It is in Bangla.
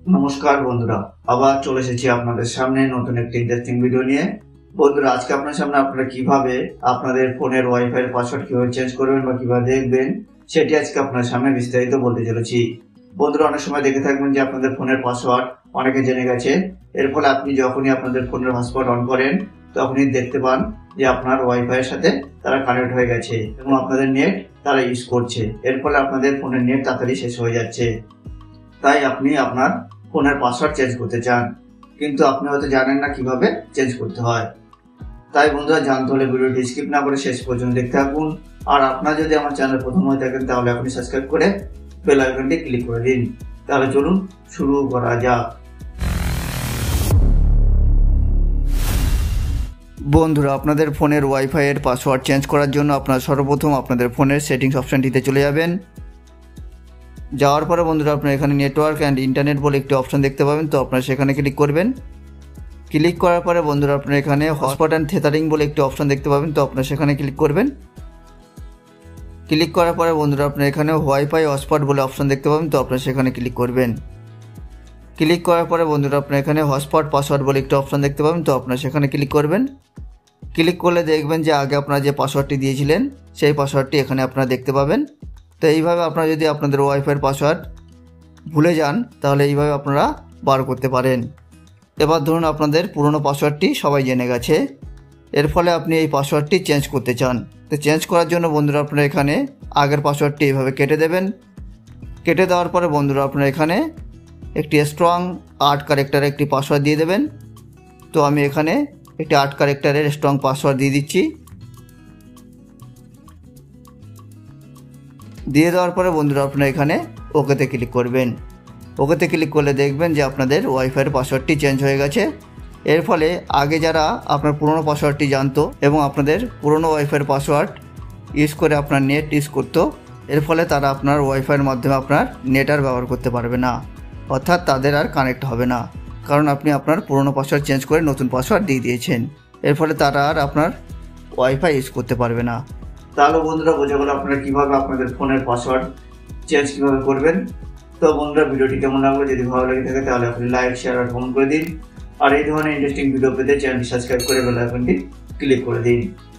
নমস্কার বন্ধুরা, আবার চলে এসেছি আপনাদের সামনে নতুন একটি ইন্টারেস্টিং ভিডিও নিয়ে। বন্ধুরা, আজকে আপনার সামনে আপনারা কিভাবে আপনাদের ফোনের ওয়াইফাই এর পাসওয়ার্ড কিভাবে চেঞ্জ করবেন বা কিভাবে দেখবেন সেটি আজকে আপনার সামনে বিস্তারিত বলতে চলেছি। বন্ধুরা, অনেক সময় দেখে থাকবেন যে আপনাদের ফোনের পাসওয়ার্ড অনেকে জেনে গেছে। এর ফলে আপনি যখনই আপনাদের ফোনের হটস্পট অন করেন তখনই দেখতে পান যে আপনার ওয়াইফাই এর সাথে তারা কানেক্ট হয়ে গেছে এবং আপনাদের নেট তারা ইউজ করছে। এর ফলে আপনাদের ফোনের নেট তাড়াতাড়ি শেষ হয়ে যাচ্ছে। তাই আপনি আপনার ফোনের পাসওয়ার্ড চেঞ্জ করতে চান, কিন্তু আপনি হয়তো জানেন না কিভাবে চেঞ্জ করতে হয়। তাই বন্ধুরা, জানতে হলে ভিডিওটি স্কিপ না করে শেষ পর্যন্ত দেখতে থাকুন। আর আপনারা যদি আমার চ্যানেল প্রথম হয়ে থাকেন তাহলে আপনি সাবস্ক্রাইব করে বেল আইকনটি ক্লিক করে দিন। তাহলে চলুন শুরু করা যাক। বন্ধুরা, আপনাদের ফোনের ওয়াইফাই এর পাসওয়ার্ড চেঞ্জ করার জন্য আপনারা সর্বপ্রথম আপনাদের ফোনের সেটিংস অপশনটিতে চলে যাবেন। যাওয়ার পরে বন্ধুরা, আপনারা এখানে নেটওয়ার্ক অ্যান্ড ইন্টারনেট বলে একটি অপশন দেখতে পাবেন, তো আপনারা সেখানে ক্লিক করবেন। ক্লিক করার পরে বন্ধুরা, আপনারা এখানে হটস্পট অ্যান্ড থেথারিং বলে একটি অপশন দেখতে পাবেন, তো আপনারা সেখানে ক্লিক করবেন। ক্লিক করার পরে বন্ধুরা, আপনারা এখানে ওয়াইফাই হটস্পট বলে অপশন দেখতে পাবেন, তো আপনারা সেখানে ক্লিক করবেন। ক্লিক করার পরে বন্ধুরা, আপনারা এখানে হটস্পট পাসওয়ার্ড বলে একটি অপশন দেখতে পাবেন, তো আপনারা সেখানে ক্লিক করবেন। ক্লিক করলে দেখবেন যে আগে আপনারা যে পাসওয়ার্ডটি দিয়েছিলেন সেই পাসওয়ার্ডটি এখানে আপনারা দেখতে পাবেন। তো এইভাবে আপনারা যদি আপনাদের ওয়াইফাইয়ের পাসওয়ার্ড ভুলে যান তাহলে এইভাবে আপনারা বার করতে পারেন। এবার ধরুন আপনাদের পুরনো পাসওয়ার্ডটি সবাই জেনে গেছে, এর ফলে আপনি এই পাসওয়ার্ডটি চেঞ্জ করতে চান। তো চেঞ্জ করার জন্য বন্ধুরা, আপনারা এখানে আগের পাসওয়ার্ডটি এইভাবে কেটে দেবেন। কেটে দেওয়ার পরে বন্ধুরা, আপনারা এখানে একটি স্ট্রং 8 ক্যারেক্টারের একটি পাসওয়ার্ড দিয়ে দেবেন। তো আমি এখানে একটি 8 ক্যারেক্টারের স্ট্রং পাসওয়ার্ড দিয়ে দিচ্ছি। দিয়ে দেওয়ার পরে বন্ধুরা, আপনারা এখানে ওকেতে ক্লিক করবেন। ওকেতে ক্লিক করলে দেখবেন যে আপনাদের ওয়াইফাইয়ের পাসওয়ার্ডটি চেঞ্জ হয়ে গেছে। এর ফলে আগে যারা আপনার পুরনো পাসওয়ার্ডটি জানতো এবং আপনাদের পুরনো ওয়াইফাইয়ের পাসওয়ার্ড ইউজ করে আপনার নেট ইউজ করতো, এর ফলে তারা আপনার ওয়াইফাইয়ের মাধ্যমে আপনার নেট আর ব্যবহার করতে পারবে না, অর্থাৎ তাদের আর কানেক্ট হবে না, কারণ আপনি আপনার পুরনো পাসওয়ার্ড চেঞ্জ করে নতুন পাসওয়ার্ড দিয়ে দিয়েছেন। এর ফলে তারা আর আপনার ওয়াইফাই ইউজ করতে পারবে না। তাহলে বন্ধুরা, বোঝা গেল আপনারা কিভাবে আপনাদের ফোনের পাসওয়ার্ড চেঞ্জ কিভাবে করবেন। তো বন্ধুরা, ভিডিওটি কেমন লাগলো? যদি ভালো লেগে থাকে তাহলে আপনি লাইক, শেয়ার আর কমেন্ট করে দিন। আর এই ধরনের ইন্টারেস্টিং ভিডিও পেতে চ্যানেলটি সাবস্ক্রাইব করে বেল আইকনটি ক্লিক করে দিন।